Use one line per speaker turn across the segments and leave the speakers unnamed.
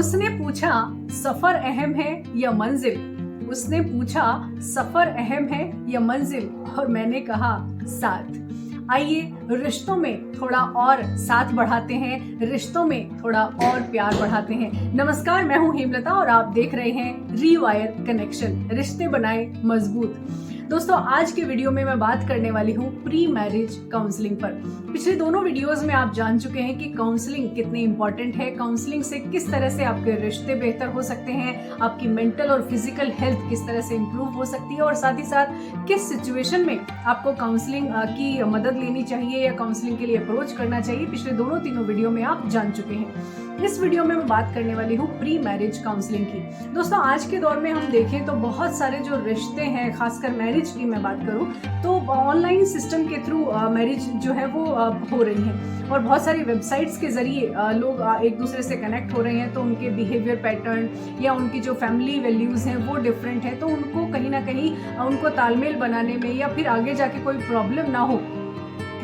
उसने पूछा सफर अहम है या मंजिल। उसने पूछा सफर अहम है या मंजिल, और मैंने कहा साथ। आइए रिश्तों में थोड़ा और साथ बढ़ाते हैं, रिश्तों में थोड़ा और प्यार बढ़ाते हैं। नमस्कार, मैं हूं हेमलता और आप देख रहे हैं रीवायर कनेक्शन, रिश्ते बनाए मजबूत। दोस्तों, आज के वीडियो में मैं बात करने वाली हूँ प्री मैरिज काउंसलिंग पर। पिछले दोनों वीडियोस में आप जान चुके हैं कि काउंसलिंग कितनी इंपॉर्टेंट है, काउंसलिंग से किस तरह से आपके रिश्ते बेहतर हो सकते हैं, आपकी मेंटल और फिजिकल हेल्थ किस तरह से इंप्रूव हो सकती है, और साथ ही साथ किस सिचुएशन में आपको काउंसलिंग की मदद लेनी चाहिए या काउंसलिंग के लिए अप्रोच करना चाहिए। पिछले तीनों वीडियो में आप जान चुके हैं। इस वीडियो में मैं बात करने वाली हूँ प्री मैरिज काउंसलिंग की। दोस्तों, आज के दौर में हम देखें तो बहुत सारे जो रिश्ते हैं, खासकर मैरिज की मैं बात करूँ तो ऑनलाइन सिस्टम के थ्रू मैरिज जो है वो हो रही है, और बहुत सारी वेबसाइट्स के जरिए लोग एक दूसरे से कनेक्ट हो रहे हैं। तो उनके बिहेवियर पैटर्न या उनकी जो फैमिली वैल्यूज़ हैं वो डिफरेंट है, तो उनको कहीं ना कहीं उनको तालमेल बनाने में या फिर आगे जाके कोई प्रॉब्लम ना हो,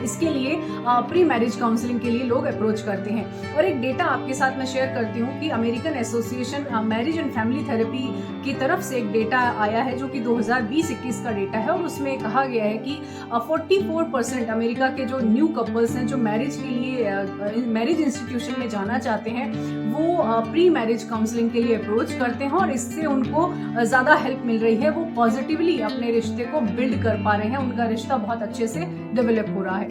इसके लिए प्री मैरिज काउंसलिंग के लिए लोग अप्रोच करते हैं। और एक डेटा आपके साथ मैं शेयर करती हूँ कि American association marriage and family therapy की तरफ से एक डेटा आया है जो कि 2020-21 का डेटा है, और उसमें कहा गया है कि 44% अमेरिका के जो न्यू कपल्स हैं जो मैरिज के लिए मैरिज इंस्टीट्यूशन में जाना चाहते हैं वो प्री मैरिज काउंसलिंग के लिए अप्रोच करते हैं, और इससे उनको ज़्यादा हेल्प मिल रही है। वो पॉजिटिवली अपने रिश्ते को बिल्ड कर पा रहे हैं, उनका रिश्ता बहुत अच्छे से डेवलप हो रहा है।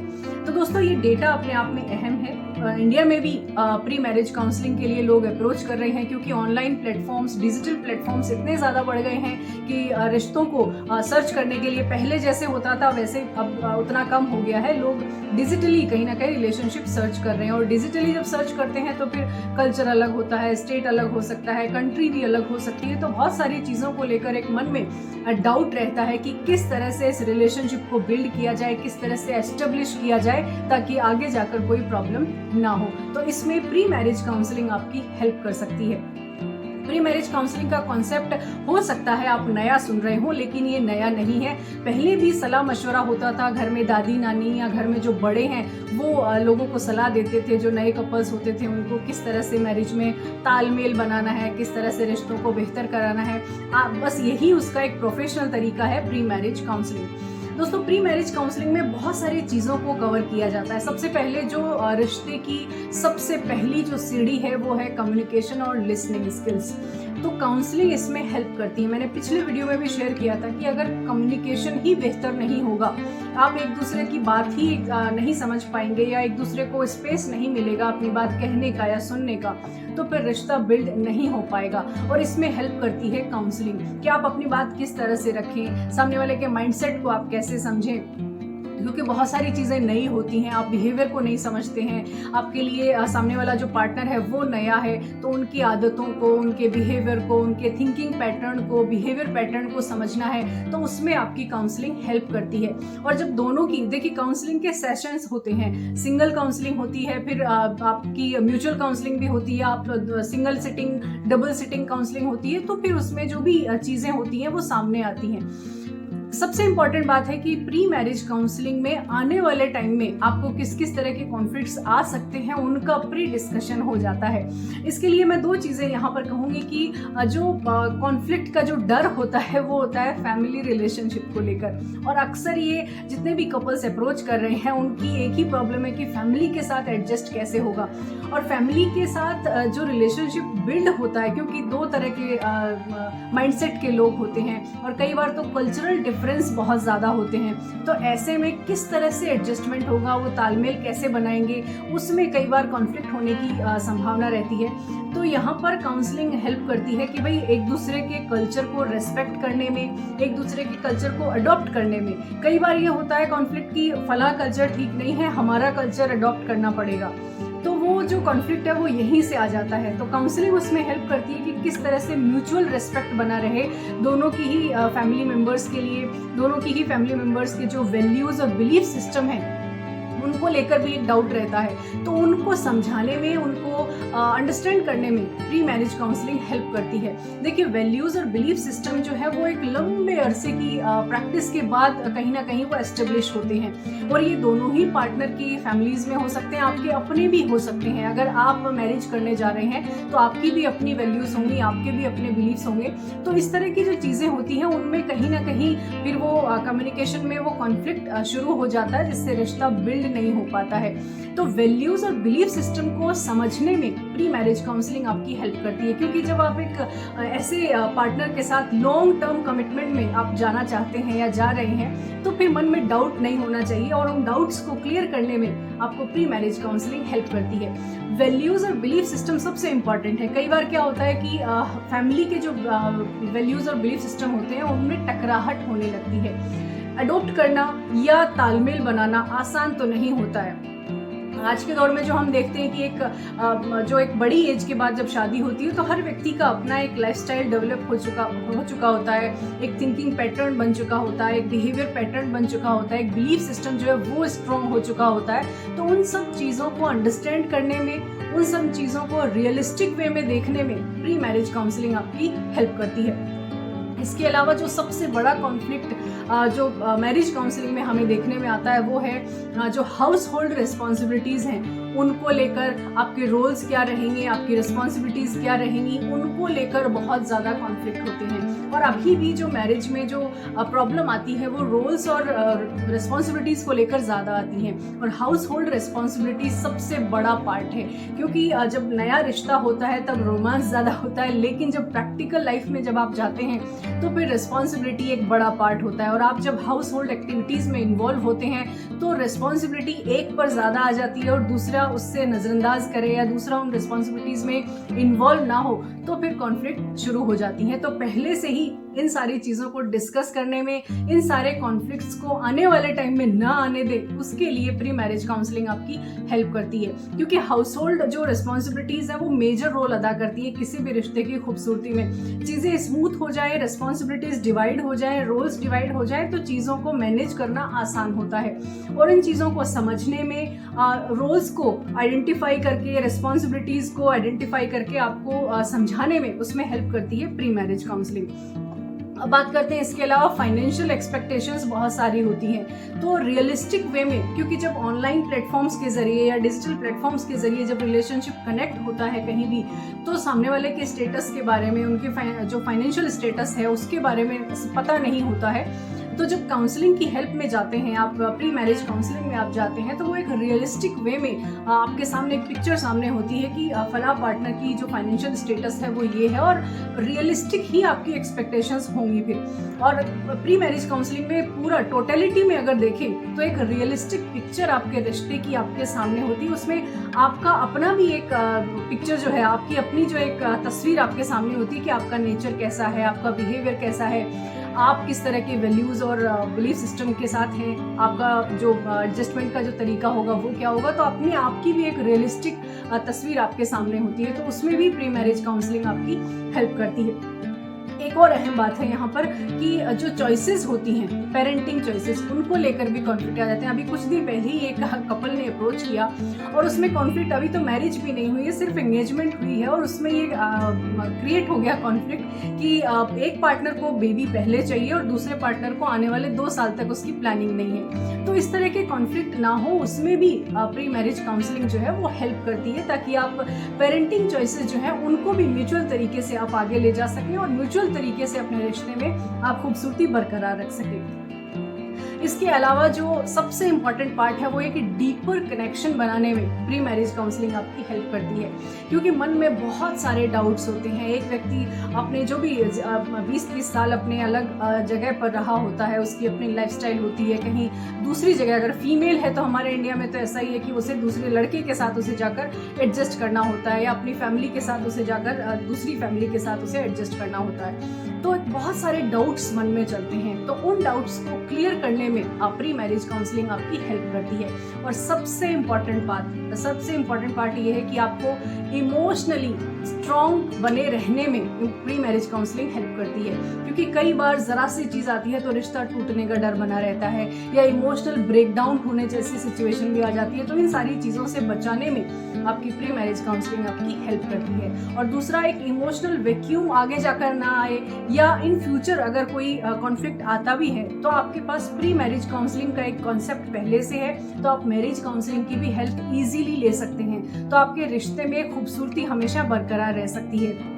तो दोस्तों, ये डेटा अपने आप में अहम है। इंडिया में भी प्री मैरिज काउंसलिंग के लिए लोग अप्रोच कर रहे हैं, क्योंकि ऑनलाइन प्लेटफॉर्म्स, डिजिटल प्लेटफॉर्म्स इतने ज़्यादा बढ़ गए हैं कि रिश्तों को सर्च करने के लिए पहले जैसे होता था वैसे अब उतना कम हो गया है। लोग डिजिटली कहीं ना कहीं रिलेशनशिप सर्च कर रहे हैं, और डिजिटली जब सर्च करते हैं तो फिर कल्चर अलग होता है, स्टेट अलग हो सकता है, कंट्री भी अलग हो सकती है। तो बहुत सारी चीज़ों को लेकर एक मन में डाउट रहता है कि किस तरह से इस रिलेशनशिप को बिल्ड किया जाए, किस तरह से एस्टेब्लिश किया जाए ताकि आगे जाकर कोई प्रॉब्लम ना हो। तो इसमें प्री मैरिज काउंसलिंग आपकी हेल्प कर सकती है। प्री मैरिज काउंसलिंग का कॉन्सेप्ट हो सकता है आप नया सुन रहे हो, लेकिन ये नया नहीं है। पहले भी सलाह मशवरा होता था, घर में दादी नानी या घर में जो बड़े हैं वो लोगों को सलाह देते थे, जो नए कपल्स होते थे उनको किस तरह से मैरिज में तालमेल बनाना है, किस तरह से रिश्तों को बेहतर कराना है। बस यही उसका एक प्रोफेशनल तरीका है प्री मैरिज काउंसलिंग। दोस्तों, प्री मैरिज काउंसलिंग में बहुत सारी चीज़ों को कवर किया जाता है। सबसे पहले जो रिश्ते की सबसे पहली जो सीढ़ी है वो है कम्युनिकेशन और लिसनिंग स्किल्स। तो काउंसलिंग इसमें हेल्प करती है। मैंने पिछले वीडियो में भी शेयर किया था कि अगर कम्युनिकेशन ही बेहतर नहीं होगा, आप एक दूसरे की बात ही नहीं समझ पाएंगे या एक दूसरे को स्पेस नहीं मिलेगा अपनी बात कहने का या सुनने का, तो फिर रिश्ता बिल्ड नहीं हो पाएगा। और इसमें हेल्प करती है काउंसलिंग कि आप अपनी बात किस तरह से रखें, सामने वाले के माइंडसेट को आप कैसे समझें, क्योंकि बहुत सारी चीज़ें नई होती हैं, आप बिहेवियर को नहीं समझते हैं, आपके लिए सामने वाला जो पार्टनर है वो नया है, तो उनकी आदतों को, उनके बिहेवियर को, उनके थिंकिंग पैटर्न को, बिहेवियर पैटर्न को समझना है, तो उसमें आपकी काउंसलिंग हेल्प करती है। और जब दोनों की, देखिए, काउंसलिंग के सेशंस होते हैं, सिंगल काउंसलिंग होती है, फिर आपकी म्यूचुअल काउंसलिंग भी होती है, आप single sitting, double sitting counselling होती है, तो फिर उसमें जो भी चीज़ें होती हैं वो सामने आती हैं। सबसे इंपॉर्टेंट बात है कि प्री मैरिज काउंसलिंग में आने वाले टाइम में आपको किस किस तरह के कॉन्फ्लिक्ट्स आ सकते हैं उनका प्री डिस्कशन हो जाता है। इसके लिए मैं दो चीज़ें यहाँ पर कहूँगी कि जो कॉन्फ्लिक्ट का जो डर होता है वो होता है फैमिली रिलेशनशिप को लेकर, और अक्सर ये जितने भी कपल्स अप्रोच कर रहे हैं उनकी एक ही प्रॉब्लम है कि फैमिली के साथ एडजस्ट कैसे होगा। और फैमिली के साथ जो रिलेशनशिप बिल्ड होता है, क्योंकि दो तरह के माइंडसेट के लोग होते हैं और कई बार तो कल्चरल डिफरेंस बहुत ज़्यादा होते हैं, तो ऐसे में किस तरह से एडजस्टमेंट होगा, वो तालमेल कैसे बनाएंगे, उसमें कई बार कॉन्फ्लिक्ट होने की संभावना रहती है। तो यहाँ पर काउंसलिंग हेल्प करती है कि भाई एक दूसरे के कल्चर को रेस्पेक्ट करने में, एक दूसरे के कल्चर को अडॉप्ट करने में। कई बार ये होता है कॉन्फ्लिक्ट की फला कल्चर ठीक नहीं है, हमारा कल्चर अडॉप्ट करना पड़ेगा, तो वो जो कॉन्फ्लिक्ट है वो यहीं से आ जाता है। तो काउंसलिंग उसमें हेल्प करती है कि किस तरह से म्यूचुअल रिस्पेक्ट बना रहे दोनों की ही फैमिली मेम्बर्स के लिए, दोनों की ही फैमिली मेम्बर्स के जो वैल्यूज़ और बिलीफ सिस्टम है उनको लेकर भी एक डाउट रहता है, तो उनको समझाने में, उनको अंडरस्टैंड करने में प्री मैरिज काउंसलिंग हेल्प करती है। देखिए, वैल्यूज़ और बिलीफ सिस्टम जो है वो एक लंबे अरसे की प्रैक्टिस के बाद कहीं ना कहीं वो एस्टेब्लिश होते हैं, और ये दोनों ही पार्टनर की फैमिलीज़ में हो सकते हैं, आपके अपने भी हो सकते हैं। अगर आप मैरिज करने जा रहे हैं तो आपकी भी अपनी वैल्यूज़ होंगी, आपके भी अपने बिलीफ्स होंगे। तो इस तरह की जो चीज़ें होती हैं उनमें कहीं ना कहीं फिर वो कम्युनिकेशन में वो कॉन्फ्लिक्ट शुरू हो जाता है, जिससे रिश्ता बिल्ड नहीं हो पाता है। तो वैल्यूज़ और बिलीफ सिस्टम को समझने में प्री मैरिज काउंसलिंग आपकी हेल्प करती है, क्योंकि जब आप एक ऐसे पार्टनर के साथ लॉन्ग टर्म कमिटमेंट में आप जाना चाहते हैं या जा रहे हैं, तो फिर मन में डाउट नहीं होना चाहिए, और उन डाउट्स को क्लियर करने में आपको प्री मैरिज काउंसलिंग हेल्प करती है। वैल्यूज़ और बिलीफ सिस्टम सबसे इम्पॉर्टेंट है। कई बार क्या होता है कि फैमिली के जो वैल्यूज़ और बिलीफ सिस्टम होते हैं उनमें टकराहट होने लगती है। अडॉप्ट करना या तालमेल बनाना आसान तो नहीं होता है। आज के दौर में जो हम देखते हैं कि एक बड़ी एज के बाद जब शादी होती है तो हर व्यक्ति का अपना एक लाइफस्टाइल डेवलप हो चुका होता है, एक थिंकिंग पैटर्न बन चुका होता है, एक बिहेवियर पैटर्न बन चुका होता है, एक बिलीफ सिस्टम जो है वो स्ट्रॉन्ग हो चुका होता है। तो उन सब चीज़ों को अंडरस्टैंड करने में, उन सब चीज़ों को रियलिस्टिक वे में देखने में प्री मैरिज काउंसलिंग आपकी हेल्प करती है। इसके अलावा जो सबसे बड़ा कॉन्फ्लिक्ट जो मैरिज काउंसलिंग में हमें देखने में आता है वो है जो हाउस होल्ड रिस्पॉन्सिबिलिटीज़ हैं, उनको लेकर आपके रोल्स क्या रहेंगे, आपकी रिस्पॉन्सिबिलिटीज़ क्या रहेंगी, उनको लेकर बहुत ज़्यादा कॉन्फ्लिक्ट होते हैं। और अभी भी जो मैरिज में जो प्रॉब्लम आती है वो रोल्स और रिस्पॉन्सिबिलिटीज़ को लेकर ज़्यादा आती हैं, और हाउस होल्ड रिस्पॉन्सिबिलिटीज सबसे बड़ा पार्ट है। क्योंकि जब नया रिश्ता होता है तब रोमांस ज़्यादा होता है, लेकिन जब प्रैक्टिकल लाइफ में जब आप जाते हैं तो फिर रिस्पॉन्सिबिलिटी एक बड़ा पार्ट होता है। और आप जब हाउस होल्ड एक्टिविटीज़ में इन्वॉल्व होते हैं तो रिस्पॉन्सिबिलिटी एक पर ज़्यादा आ जाती है, और दूसरा उससे नज़रअंदाज करे या दूसरा उन रिस्पॉन्सिबिलिटीज़ में इन्वॉल्व ना हो तो फिर कॉन्फ्लिक्ट शुरू हो जाती हैं। तो पहले से ही इन सारी चीज़ों को डिस्कस करने में, इन सारे कॉन्फ्लिक्ट्स को आने वाले टाइम में ना आने दे, उसके लिए प्री मैरिज काउंसलिंग आपकी हेल्प करती है। क्योंकि हाउस होल्ड जो रिस्पॉन्सिबिलिटीज़ है वो मेजर रोल अदा करती है किसी भी रिश्ते की खूबसूरती में। चीज़ें स्मूथ हो जाए, रिस्पॉन्सिबिलिटीज़ डिवाइड हो जाए, रोल्स डिवाइड हो जाए तो चीज़ों को मैनेज करना आसान होता है। और इन चीज़ों को समझने में, रोल्स को आइडेंटिफाई करके, रिस्पॉन्सिबिलिटीज़ को आइडेंटिफाई करके आपको समझाने में उसमें हेल्प करती है प्री मैरिज काउंसलिंग। अब बात करते हैं इसके अलावा फाइनेंशियल एक्सपेक्टेशंस बहुत सारी होती हैं। तो रियलिस्टिक वे में, क्योंकि जब ऑनलाइन प्लेटफॉर्म्स के ज़रिए या डिजिटल प्लेटफॉर्म्स के ज़रिए जब रिलेशनशिप कनेक्ट होता है कहीं भी, तो सामने वाले के स्टेटस के बारे में, उनके जो फाइनेंशियल स्टेटस है उसके बारे में पता नहीं होता है। तो जब काउंसलिंग की हेल्प में जाते हैं आप, प्री मैरिज काउंसलिंग में आप जाते हैं, तो वो एक रियलिस्टिक वे में आपके सामने एक पिक्चर सामने होती है कि फला पार्टनर की जो फाइनेंशियल स्टेटस है वो ये है, और रियलिस्टिक ही आपकी एक्सपेक्टेशंस होंगी फिर। और प्री मैरिज काउंसलिंग में पूरा टोटलिटी में अगर देखें तो एक रियलिस्टिक पिक्चर आपके रिश्ते की आपके सामने होती है। उसमें आपका अपना भी एक पिक्चर जो है, आपकी अपनी जो एक तस्वीर आपके सामने होती है कि आपका नेचर कैसा है, आपका बिहेवियर कैसा है, आप किस तरह के वैल्यूज़ और बिलीफ सिस्टम के साथ हैं, आपका जो एडजस्टमेंट का जो तरीका होगा वो क्या होगा। तो अपनी आपकी भी एक रियलिस्टिक तस्वीर आपके सामने होती है, तो उसमें भी प्री मैरिज काउंसलिंग आपकी हेल्प करती है। एक और अहम बात है यहाँ पर कि जो चॉइसेस होती हैं, पेरेंटिंग चॉइसेस, उनको लेकर भी कॉन्फ्लिक्ट आ जाते हैं। अभी कुछ दिन पहले ही एक कपल ने अप्रोच किया और उसमें कॉन्फ्लिक्ट, अभी तो मैरिज भी नहीं हुई है, सिर्फ एंगेजमेंट हुई है, और उसमें ये क्रिएट हो गया कॉन्फ्लिक्ट कि एक पार्टनर को बेबी पहले चाहिए और दूसरे पार्टनर को आने वाले 2 साल तक उसकी प्लानिंग नहीं है। तो इस तरह के कॉन्फ्लिक्ट ना हो, उसमें भी प्री मैरिज काउंसलिंग जो है वो हेल्प करती है, ताकि आप पेरेंटिंग चॉइसेस जो है उनको भी म्यूचुअल तरीके से आप आगे ले जा सकें और म्यूचुअल तरीके से अपने रिश्ते में आप खूबसूरती बरकरार रख सकें। इसके अलावा जो सबसे इम्पॉर्टेंट पार्ट है वो है कि डीपर कनेक्शन बनाने में प्री मैरिज काउंसलिंग आपकी हेल्प करती है। क्योंकि मन में बहुत सारे डाउट्स होते हैं। एक व्यक्ति अपने जो भी 20-30 साल अपने अलग जगह पर रहा होता है, उसकी अपनी लाइफस्टाइल होती है, कहीं दूसरी जगह, अगर फीमेल है तो हमारे इंडिया में तो ऐसा ही है कि उसे दूसरे लड़के के साथ उसे जाकर एडजस्ट करना होता है, या अपनी फैमिली के साथ उसे जाकर दूसरी फैमिली के साथ उसे एडजस्ट करना होता है। तो बहुत सारे डाउट्स मन में चलते हैं, तो उन डाउट्स को क्लियर करने में प्री मैरिज काउंसलिंग आपकी हेल्प करती है। और सबसे इम्पॉर्टेंट पार्ट ये है कि आपको इमोशनली स्ट्रॉन्ग बने रहने में प्री मैरिज काउंसलिंग हेल्प करती है। क्योंकि कई बार ज़रा सी चीज़ आती है तो रिश्ता टूटने का डर बना रहता है या इमोशनल ब्रेकडाउन होने जैसी सिचुएशन भी आ जाती है। तो इन सारी चीज़ों से बचाने में आपकी प्री मैरिज काउंसलिंग आपकी हेल्प करती है। और दूसरा, एक इमोशनल वैक्यूम आगे जाकर ना आए या इन फ्यूचर अगर कोई कॉन्फ्लिक्ट आता भी है तो आपके पास प्री मैरिज काउंसलिंग का एक कॉन्सेप्ट पहले से है, तो आप मैरिज काउंसलिंग की भी हेल्प इजीली ले सकते हैं। तो आपके रिश्ते में खूबसूरती हमेशा बरकरार रह सकती है।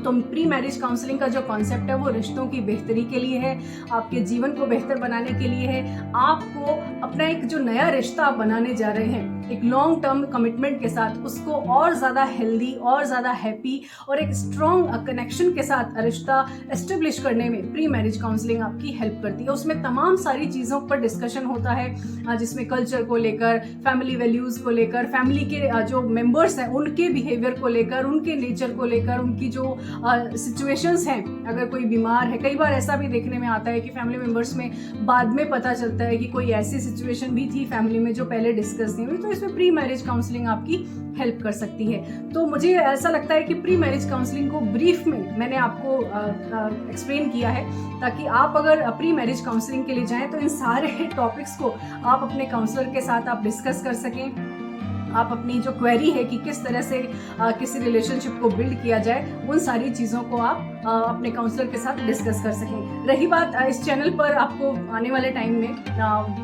तो प्री मैरिज काउंसलिंग का जो कॉन्सेप्ट है वो रिश्तों की बेहतरी के लिए है, आपके जीवन को बेहतर बनाने के लिए है। आपको अपना एक जो नया रिश्ता आप बनाने जा रहे हैं एक लॉन्ग टर्म कमिटमेंट के साथ, उसको और ज़्यादा हेल्दी और ज़्यादा हैप्पी और एक स्ट्रॉन्ग कनेक्शन के साथ रिश्ता एस्टेब्लिश करने में प्री मैरिज काउंसलिंग आपकी हेल्प करती है। उसमें तमाम सारी चीज़ों पर डिस्कशन होता है, जिसमें कल्चर को लेकर, फैमिली वैल्यूज़ को लेकर, फैमिली के जो मेंबर्स हैं उनके बिहेवियर को लेकर, उनके नेचर को लेकर, उनकी जो सिचुएशंस हैं, अगर कोई बीमार है। कई बार ऐसा भी देखने में आता है कि फैमिली मेंबर्स में बाद में पता चलता है कि कोई ऐसी सिचुएशन भी थी फैमिली में जो पहले डिस्कस नहीं हुई, तो इसमें प्री मैरिज काउंसलिंग आपकी हेल्प कर सकती है। तो मुझे ऐसा लगता है कि प्री मैरिज काउंसलिंग को ब्रीफ में मैंने आपको एक्सप्लेन किया है, ताकि आप अगर प्री मैरिज काउंसलिंग के लिए जाएं तो इन सारे टॉपिक्स को आप अपने काउंसलर के साथ आप डिस्कस कर सकें। आप अपनी जो क्वेरी है कि किस तरह से किसी रिलेशनशिप को बिल्ड किया जाए, उन सारी चीज़ों को आप अपने काउंसलर के साथ डिस्कस कर सकें। रही बात इस चैनल पर आपको आने वाले टाइम में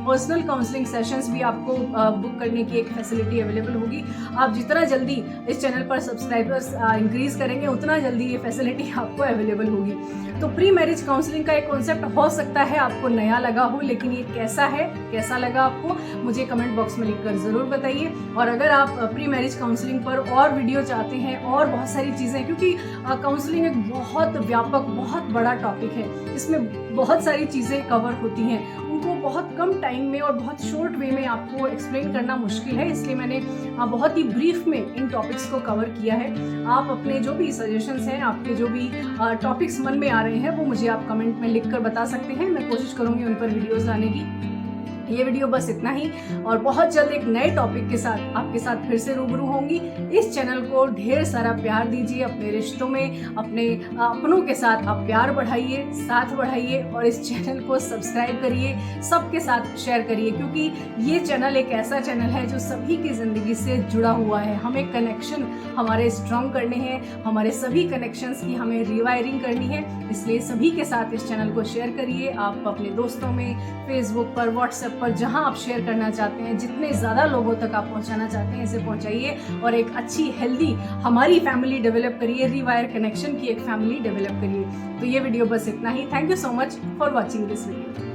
पर्सनल काउंसलिंग सेशंस भी आपको बुक करने की एक फैसिलिटी अवेलेबल होगी। आप जितना जल्दी इस चैनल पर सब्सक्राइबर्स इंक्रीज करेंगे उतना जल्दी ये फैसिलिटी आपको अवेलेबल होगी। तो प्री मैरिज काउंसलिंग का एक कॉन्सेप्ट हो सकता है आपको नया लगा हो, लेकिन ये कैसा है, कैसा लगा आपको, मुझे कमेंट बॉक्स में लिखकर ज़रूर बताइए। और अगर आप प्री मैरिज काउंसलिंग पर और वीडियो चाहते हैं और बहुत सारी चीज़ें, क्योंकि काउंसलिंग एक बहुत व्यापक, बहुत बड़ा टॉपिक है, इसमें बहुत सारी चीज़ें कवर होती हैं, उनको बहुत कम टाइम में और बहुत शॉर्ट वे में आपको एक्सप्लेन करना मुश्किल है, इसलिए मैंने बहुत ही ब्रीफ में इन टॉपिक्स को कवर किया है। आप अपने जो भी सजेशंस हैं, आपके जो भी टॉपिक्स मन में आ रहे हैं, वो मुझे आप कमेंट में लिख कर बता सकते हैं। मैं कोशिश करूँगी उन पर वीडियोज़ लाने की। ये वीडियो बस इतना ही, और बहुत जल्द एक नए टॉपिक के साथ आपके साथ फिर से रूबरू होंगी। इस चैनल को ढेर सारा प्यार दीजिए, अपने रिश्तों में, अपने अपनों के साथ आप प्यार बढ़ाइए, साथ बढ़ाइए, और इस चैनल को सब्सक्राइब करिए, सबके साथ शेयर करिए, क्योंकि ये चैनल एक ऐसा चैनल है जो सभी की ज़िंदगी से जुड़ा हुआ है। हमें कनेक्शन हमारे स्ट्रॉन्ग करने हैं, हमारे सभी कनेक्शंस की हमें रिवायरिंग करनी है, इसलिए सभी के साथ इस चैनल को शेयर करिए। आप अपने दोस्तों में, फेसबुक पर, व्हाट्सएप पर, जहां आप शेयर करना चाहते हैं, जितने ज़्यादा लोगों तक आप पहुंचाना चाहते हैं, इसे पहुंचाइए और एक अच्छी हेल्दी हमारी फैमिली डेवलप करिए, रिवायर कनेक्शन की एक फैमिली डेवलप करिए। तो ये वीडियो बस इतना ही। Thank you so much for watching this video.